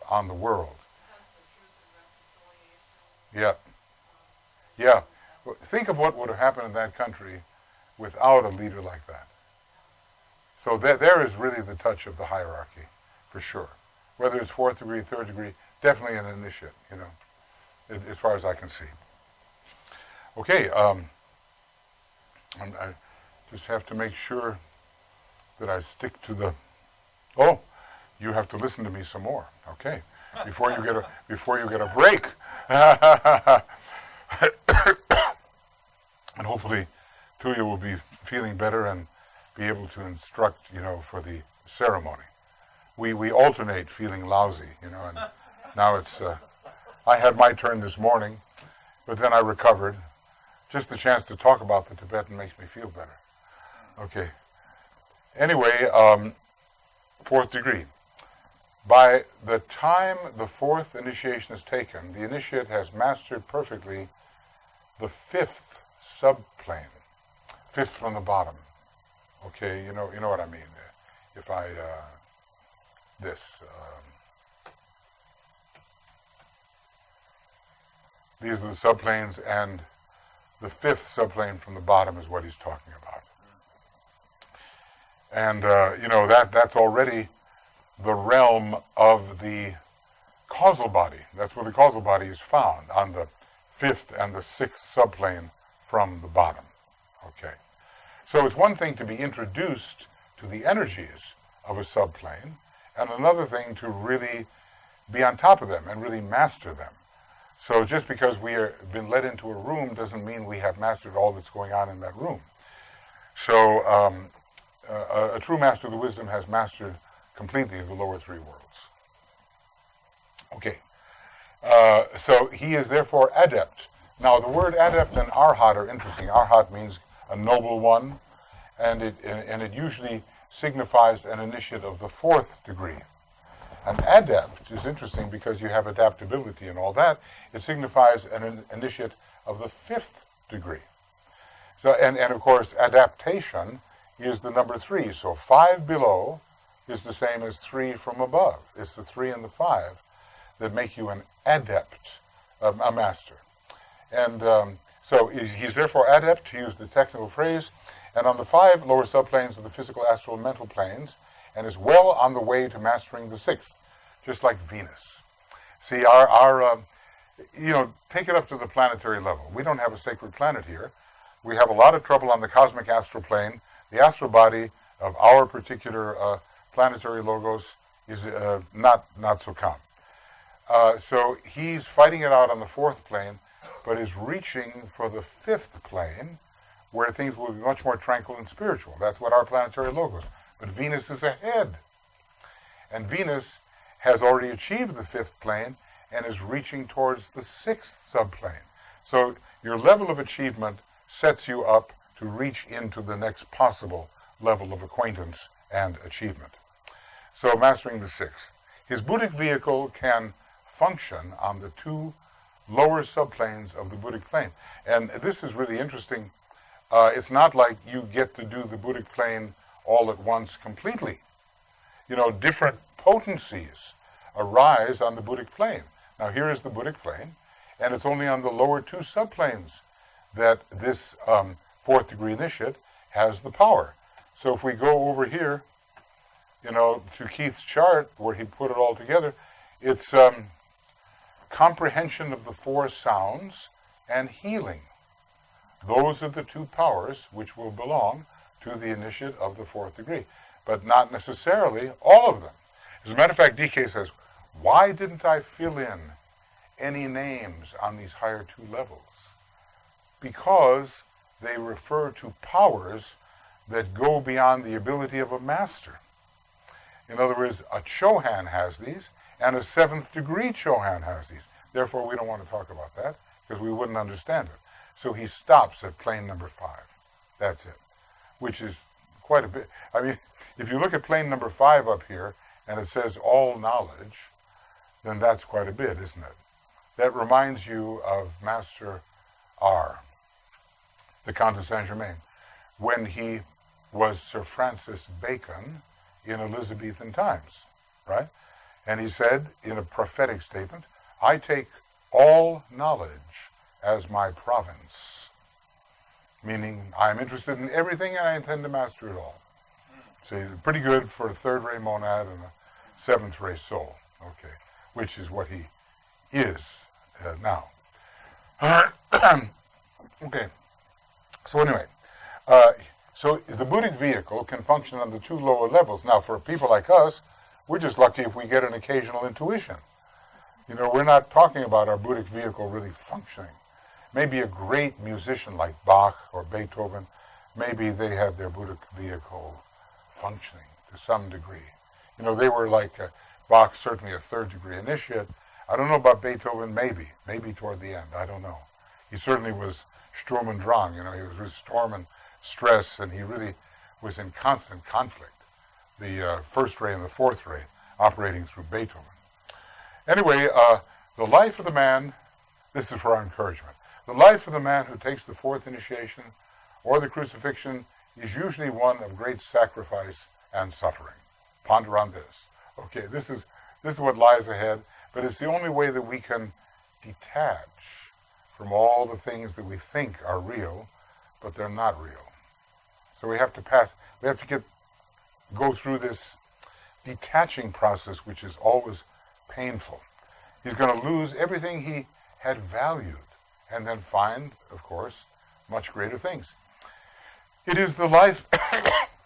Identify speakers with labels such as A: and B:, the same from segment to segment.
A: on the world. Yeah, yeah. Think of what would have happened in that country without a leader like that. So there is really the touch of the hierarchy, for sure. Whether it's fourth degree, third degree, definitely an initiate, as far as I can see. Okay, I just have to make sure that I stick to the. Oh, you have to listen to me some more. Okay, before you get a break, and hopefully, two of you will be feeling better and be able to instruct, for the ceremony. We alternate feeling lousy, and now it's. I had my turn this morning, but then I recovered. Just the chance to talk about the Tibetan makes me feel better. Okay. Anyway, fourth degree. By the time the fourth initiation is taken, the initiate has mastered perfectly the fifth subplane, fifth from the bottom. Okay, you know what I mean. If I these are the subplanes, and the fifth subplane from the bottom is what he's talking about. And that's already the realm of the causal body. That's where the causal body is found, on the fifth and the sixth subplane from the bottom. Okay. So it's one thing to be introduced to the energies of a subplane, and another thing to really be on top of them and really master them. So just because we have been led into a room doesn't mean we have mastered all that's going on in that room. So a true master of the wisdom has mastered completely the lower three worlds. Okay. So he is therefore adept. Now the word adept and arhat are interesting. Arhat means a noble one, and it usually signifies an initiate of the fourth degree. An adept is interesting because you have adaptability and all that. It signifies an initiate of the fifth degree. So, and of course, adaptation is the number 3. So 5 below is the same as 3 from above. It's the 3 and the 5 that make you an adept, a master. And so he's therefore adept, to use the technical phrase, and on the 5 lower subplanes of the physical, astral, and mental planes, and is well on the way to mastering the 6th, just like Venus. See, take it up to the planetary level. We don't have a sacred planet here. We have a lot of trouble on the cosmic astral plane. The astral body of our particular planetary logos is not so calm. So he's fighting it out on the 4th plane, but is reaching for the 5th plane, where things will be much more tranquil and spiritual. That's what our planetary logos. But Venus is ahead. And Venus has already achieved the 5th plane and is reaching towards the 6th subplane. So your level of achievement sets you up to reach into the next possible level of acquaintance and achievement. So mastering the 6th. His Buddhic vehicle can function on the 2 lower subplanes of the Buddhic plane. And this is really interesting. It's not like you get to do the Buddhic plane all at once completely. Different potencies arise on the Buddhic plane. Now here is the Buddhic plane, and it's only on the lower 2 subplanes that this 4th degree initiate has the power. So if we go over here, to Keith's chart where he put it all together, it's comprehension of the 4 sounds and healing. Those are the 2 powers which will belong to the initiate of the 4th degree, but not necessarily all of them. As a matter of fact, DK says, why didn't I fill in any names on these higher 2 levels? Because they refer to powers that go beyond the ability of a master. In other words, a Chohan has these, and a 7th degree Chohan has these. Therefore, we don't want to talk about that, because we wouldn't understand it. So he stops at plane number 5. That's it. Which is quite a bit. I mean, if you look at plane number 5 up here, and it says all knowledge, then that's quite a bit, isn't it? That reminds you of Master R, the Count of Saint-Germain, when he was Sir Francis Bacon in Elizabethan times, right? And he said in a prophetic statement, I take all knowledge as my province, meaning I'm interested in everything and I intend to master it all. So pretty good for a third-ray monad and a seventh-ray soul, okay, which is what he is now. Okay, so anyway, so the Buddhic vehicle can function on the two lower levels. Now, for people like us, we're just lucky if we get an occasional intuition. You know, we're not talking about our Buddhic vehicle really functioning. Maybe a great musician like Bach or Beethoven, maybe they have their Buddhic vehicle functioning to some degree. You know, they were like Bach, certainly a third-degree initiate. I don't know about Beethoven, maybe toward the end, I don't know. He certainly was Sturm und Drang, you know, he was with storm and stress, and he really was in constant conflict. The first ray and the fourth ray operating through Beethoven. Anyway, the life of the man, this is for our encouragement, the life of the man who takes the fourth initiation or the crucifixion is usually one of great sacrifice and suffering. Ponder on this. Okay, this is what lies ahead, but it's the only way that we can detach from all the things that we think are real, but they're not real. So we have to go through this detaching process, which is always painful. He's going to lose everything he had valued and then find, of course, much greater things. It is the life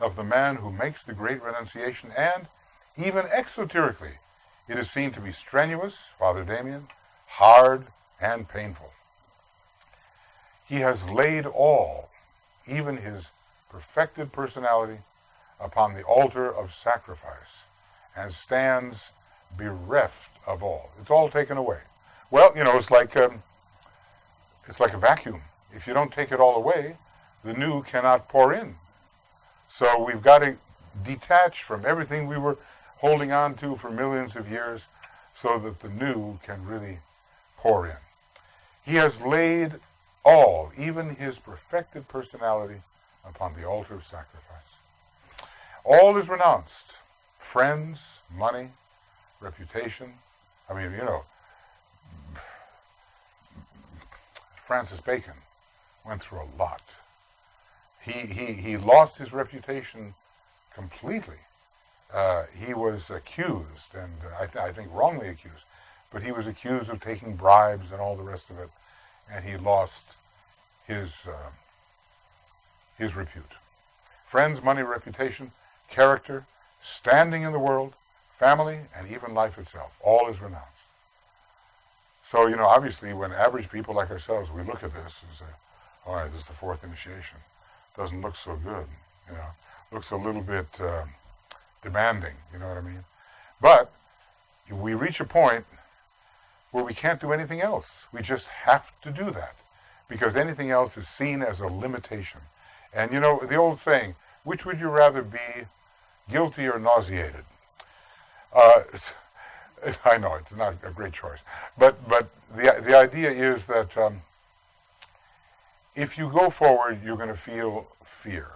A: of the man who makes the great renunciation, and even exoterically, it is seen to be strenuous, Father Damien, hard, and painful. He has laid all, even his perfected personality, upon the altar of sacrifice, and stands bereft of all. It's all taken away. Well, you know, it's like a vacuum. If you don't take it all away, the new cannot pour in. So we've got to detach from everything we were holding on to for millions of years so that the new can really pour in. He has laid all, even his perfected personality, upon the altar of sacrifice. All is renounced. Friends, money, reputation. I mean, you know, Francis Bacon went through a lot. He lost his reputation completely. He was accused, and I think wrongly accused, but he was accused of taking bribes and all the rest of it, and he lost his repute. Friends, money, reputation, character, standing in the world, family, and even life itself, all is renounced. So, you know, obviously when average people like ourselves, we look at this and say, all right, this is the fourth initiation. Doesn't look so good, you know. Looks a little bit demanding, you know what I mean? But we reach a point where we can't do anything else. We just have to do that because anything else is seen as a limitation. And you know, the old saying, which would you rather be, guilty or nauseated? I know it's not a great choice, but the idea is that if you go forward, you're going to feel fear.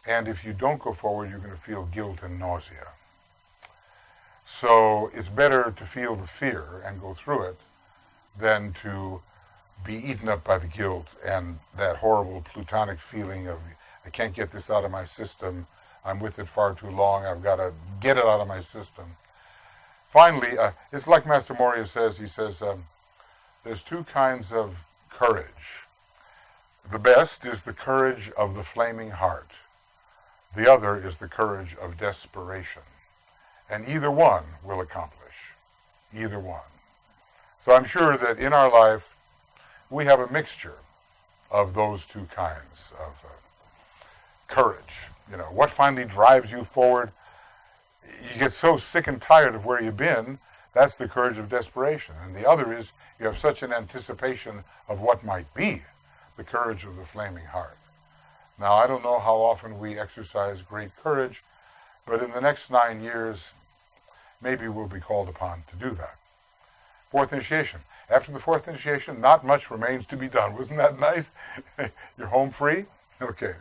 A: And if you don't go forward, you're going to feel guilt and nausea. So it's better to feel the fear and go through it than to be eaten up by the guilt and that horrible plutonic feeling of, I can't get this out of my system, I'm with it far too long, I've got to get it out of my system. Finally, it's like Master Moria says, he says, there's two kinds of courage. The best is the courage of the flaming heart. The other is the courage of desperation. And either one will accomplish. Either one. So I'm sure that in our life, we have a mixture of those two kinds of courage. You know, what finally drives you forward? You get so sick and tired of where you've been, that's the courage of desperation. And the other is you have such an anticipation of what might be, the courage of the flaming heart. Now, I don't know how often we exercise great courage, but in the next 9 years, maybe we'll be called upon to do that. Fourth initiation. After the fourth initiation, not much remains to be done. Wasn't that nice? You're home free? Okay.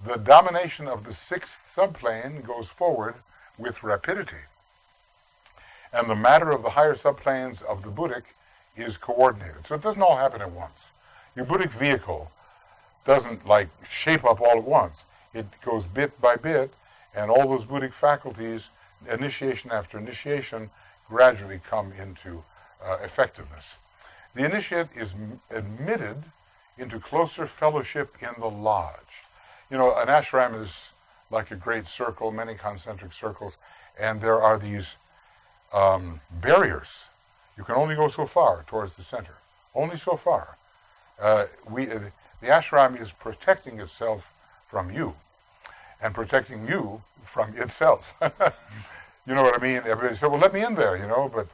A: The domination of the sixth subplane goes forward with rapidity. And the matter of the higher subplanes of the Buddhic is coordinated. So it doesn't all happen at once. Your Buddhic vehicle doesn't like shape up all at once. It goes bit by bit, and all those Buddhic faculties, initiation after initiation, gradually come into effectiveness. The initiate is admitted into closer fellowship in the lodge. You know, an ashram is like a great circle, many concentric circles, and there are these barriers. You can only go so far towards the center, only so far. The ashram is protecting itself from you, and protecting you from itself. You know what I mean? Everybody said, well, let me in there, you know, but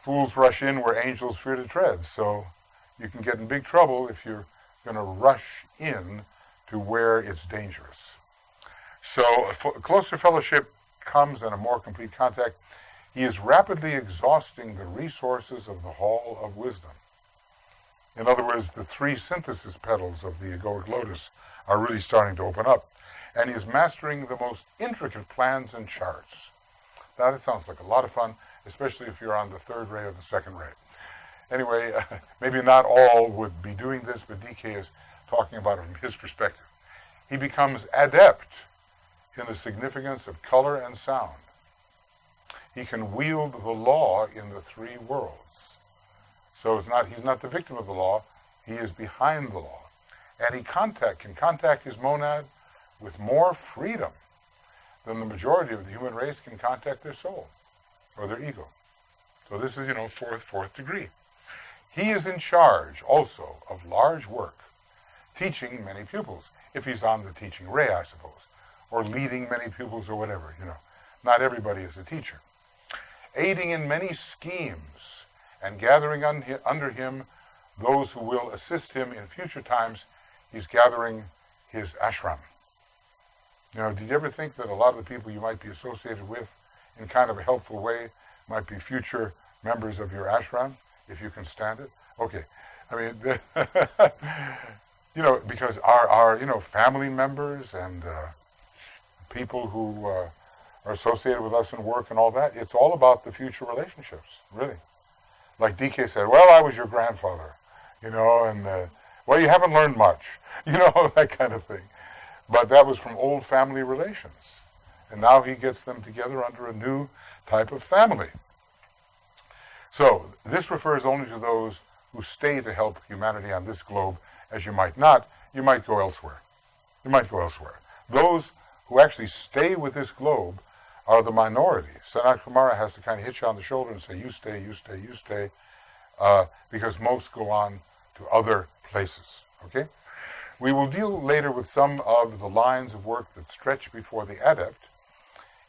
A: fools rush in where angels fear to tread. So you can get in big trouble if you're going to rush in to where it's dangerous. So a closer fellowship comes and a more complete contact. He is rapidly exhausting the resources of the Hall of Wisdom. In other words, the three synthesis petals of the egoic lotus are really starting to open up. And he is mastering the most intricate plans and charts. Now, that sounds like a lot of fun, especially if you're on the third ray or the second ray. Anyway, maybe not all would be doing this, but DK is talking about it from his perspective. He becomes adept in the significance of color and sound. He can wield the law in the three worlds. So he's not the victim of the law, he is behind the law. And he can contact his monad with more freedom than the majority of the human race can contact their soul or their ego. So this is, fourth degree. He is in charge also of large work, teaching many pupils, if he's on the teaching ray, I suppose, or leading many pupils or whatever, Not everybody is a teacher. Aiding in many schemes and gathering under him those who will assist him in future times. He's gathering his ashram. Did you ever think that a lot of the people you might be associated with in kind of a helpful way might be future members of your ashram, if you can stand it? Okay. I mean, because our family members and people who are associated with us in work and all that, it's all about the future relationships, really. Like DK said, well, I was your grandfather, and, well, you haven't learned much, that kind of thing. But that was from old family relations. And now he gets them together under a new type of family. So this refers only to those who stay to help humanity on this globe. As you might not, you might go elsewhere. Those who actually stay with this globe are the minority. Sanat Kumara has to kind of hit you on the shoulder and say, you stay, because most go on to other places, okay? We will deal later with some of the lines of work that stretch before the adept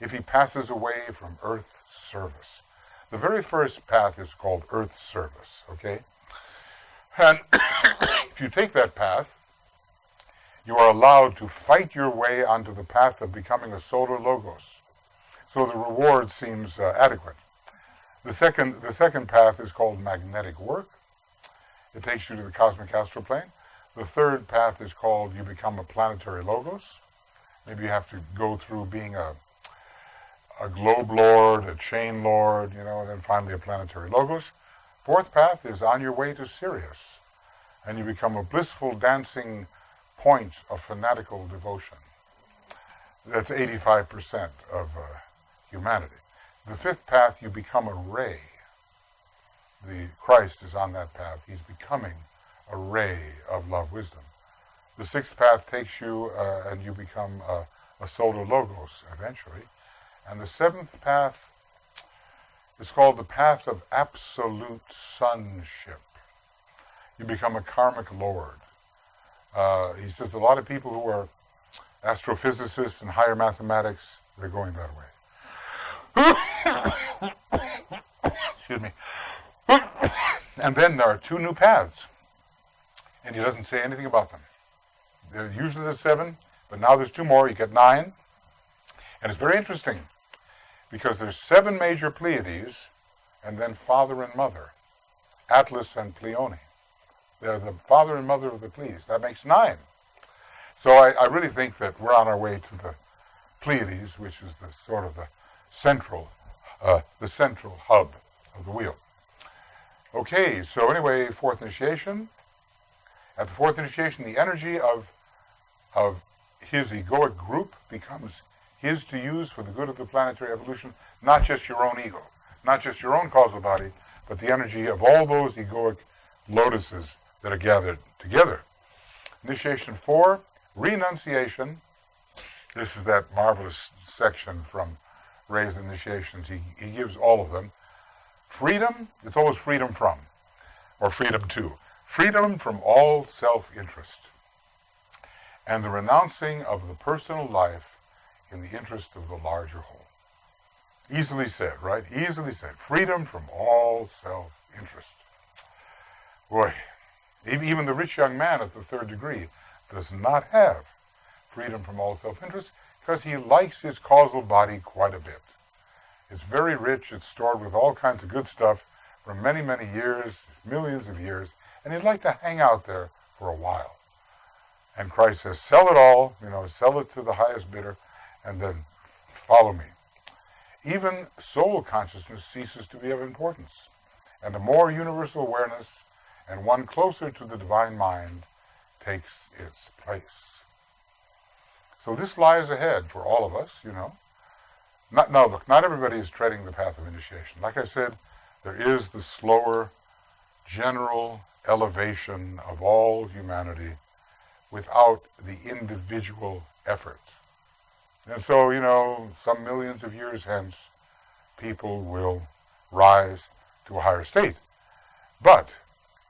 A: if he passes away from earth service. The very first path is called earth service, okay? And if you take that path, you are allowed to fight your way onto the path of becoming a solar logos. So the reward seems adequate. The second path is called magnetic work. It takes you to the cosmic astral plane. The third path is called you become a planetary logos. Maybe you have to go through being a globe lord, a chain lord, and then finally a planetary logos. Fourth path is on your way to Sirius, and you become a blissful dancing point of fanatical devotion. That's 85% of humanity. The fifth path, you become a ray. The Christ is on that path. He's becoming a ray of love wisdom. The sixth path takes you and you become a solar logos eventually. And the seventh path is called the path of absolute sonship. You become a karmic lord. He says a lot of people who are astrophysicists and higher mathematics, they're going that way. Excuse me. And then there are two new paths. And he doesn't say anything about them. There's usually there's 7, but now there's 2 more. You get 9. And it's very interesting because there's 7 major Pleiades and then father and mother, Atlas and Pleione. They're the father and mother of the Pleiades. That makes 9. So I really think that we're on our way to the Pleiades, which is the sort of central, the central hub of the wheel. Okay, so anyway, fourth initiation. At the fourth initiation, the energy of his egoic group becomes his to use for the good of the planetary evolution, not just your own ego, not just your own causal body, but the energy of all those egoic lotuses that are gathered together. Initiation 4, renunciation. This is that marvelous section from Ray's initiations. He gives all of them. Freedom, it's always freedom from, or freedom to. Freedom from all self-interest, and the renouncing of the personal life in the interest of the larger whole. Easily said, right? Easily said. Freedom from all self-interest. Boy, even the rich young man at the third degree does not have freedom from all self-interest because he likes his causal body quite a bit. It's very rich. It's stored with all kinds of good stuff for many, many years, millions of years, and he'd like to hang out there for a while. And Christ says, sell it all, sell it to the highest bidder, and then follow me. Even soul consciousness ceases to be of importance, and a more universal awareness and one closer to the divine mind takes its place. So this lies ahead for all of us, Not everybody is treading the path of initiation. Like I said, there is the slower, general elevation of all humanity without the individual effort. And so, some millions of years hence, people will rise to a higher state. But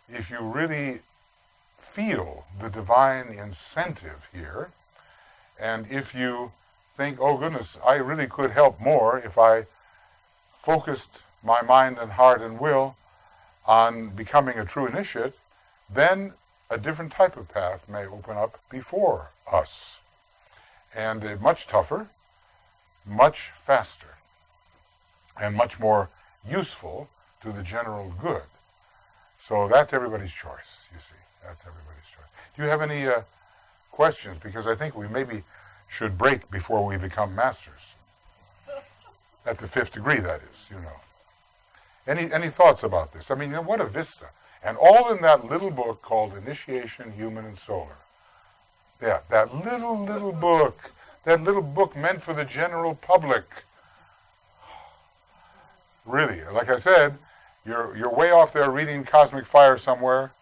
A: if you really feel the divine incentive here, and if you think, oh goodness, I really could help more if I focused my mind and heart and will on becoming a true initiate, then a different type of path may open up before us. And much tougher, much faster, and much more useful to the general good. So that's everybody's choice, you see. That's everybody's choice. Do you have any questions? Because I think we maybe should break before we become masters. At the fifth degree, that is, Any thoughts about this? I mean, what a vista. And all in that little book called Initiation, Human and Solar. Yeah, that little book. That little book meant for the general public. Really, like I said, you're way off there reading Cosmic Fire somewhere.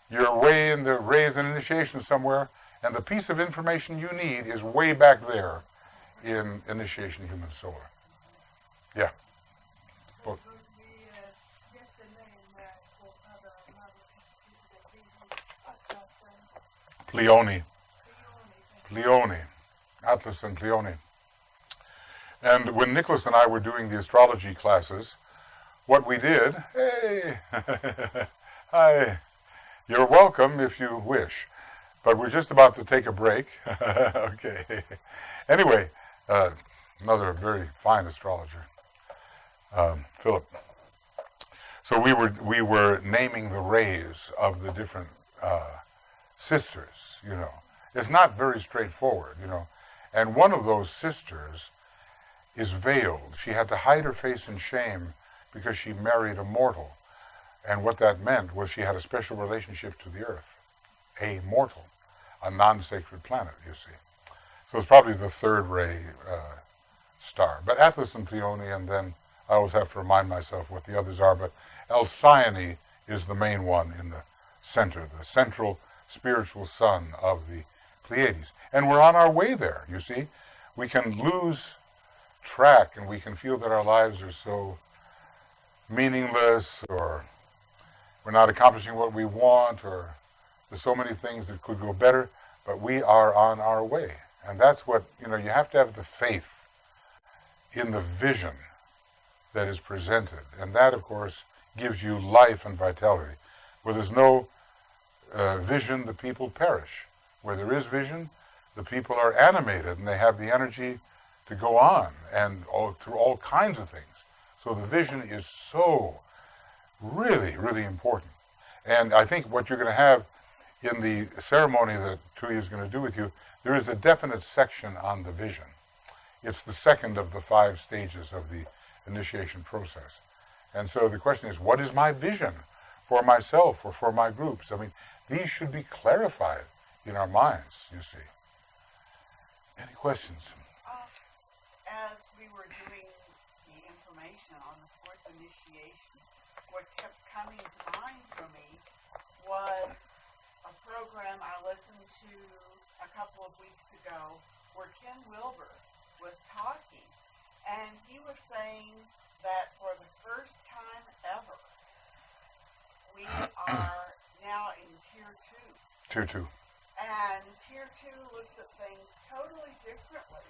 A: You're way in the Rays and Initiation somewhere. And the piece of information you need is way back there in Initiation, Human, Solar. Yeah. Both. Pleione. Atlas and Pleione. And when Nicholas and I were doing the astrology classes, what we did, hey, hi, you're welcome if you wish. But we're just about to take a break. Okay. Anyway, another very fine astrologer, Philip. So we were naming the rays of the different sisters. It's not very straightforward. And one of those sisters is veiled. She had to hide her face in shame because she married a mortal. And what that meant was she had a special relationship to the earth, a mortal, a non-sacred planet, you see. So it's probably the third ray star. But Atlas and Pleione, and then I always have to remind myself what the others are, but Alcyone is the main one in the center, the central spiritual sun of the Pleiades. And we're on our way there, you see. We can lose track and we can feel that our lives are so meaningless, or we're not accomplishing what we want, or there's so many things that could go better, but we are on our way. And that's what, you have to have the faith in the vision that is presented. And that, of course, gives you life and vitality. Where there's no vision, the people perish. Where there is vision, the people are animated and they have the energy to go on and through all kinds of things. So the vision is so really, really important. And I think what you're going to have in the ceremony that Tuya is going to do with you, there is a definite section on the vision. It's the second of the 5 stages of the initiation process. And so the question is, what is my vision for myself or for my groups? I mean, these should be clarified in our minds, you see. Any questions?
B: As we were doing the information on the 4th initiation, what kept coming to mind for me was a program I listened to a couple of weeks ago where Ken Wilber was talking, and he was saying that for the first time ever, we are now in Tier 2.
A: Tier 2.
B: And Tier 2 looks at things totally differently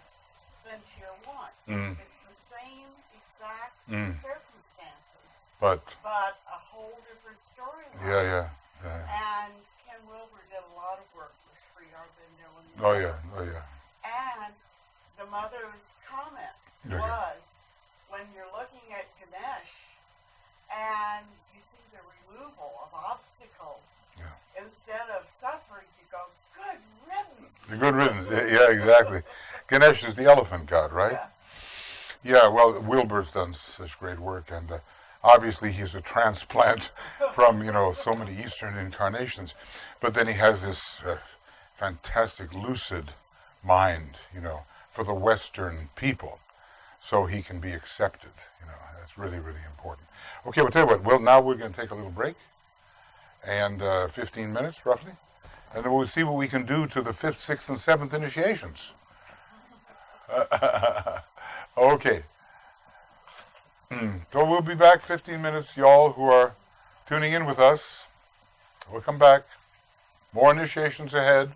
B: than Tier 1. It's the same exact circumstances,
A: but
B: a whole different storyline.
A: Yeah.
B: And Ken Wilber did a lot of work with Sri Aurobindo.
A: Oh yeah.
B: And the mother's comment was, when you're looking at Ganesh and you see the removal of obstacles, instead of suffering, you go, good riddance.
A: Good riddance. Yeah, exactly. Ganesh is the elephant god, right? Yeah, well, Wilbur's done such great work, and obviously he's a transplant from, so many Eastern incarnations. But then he has this fantastic lucid mind, for the Western people, so he can be accepted. That's really, really important. Okay, well, tell you what, well, now we're going to take a little break, and 15 minutes, roughly, and then we'll see what we can do to the 5th, 6th, and 7th initiations. Okay. So we'll be back 15 minutes, y'all who are tuning in with us. We'll come back. More initiations ahead.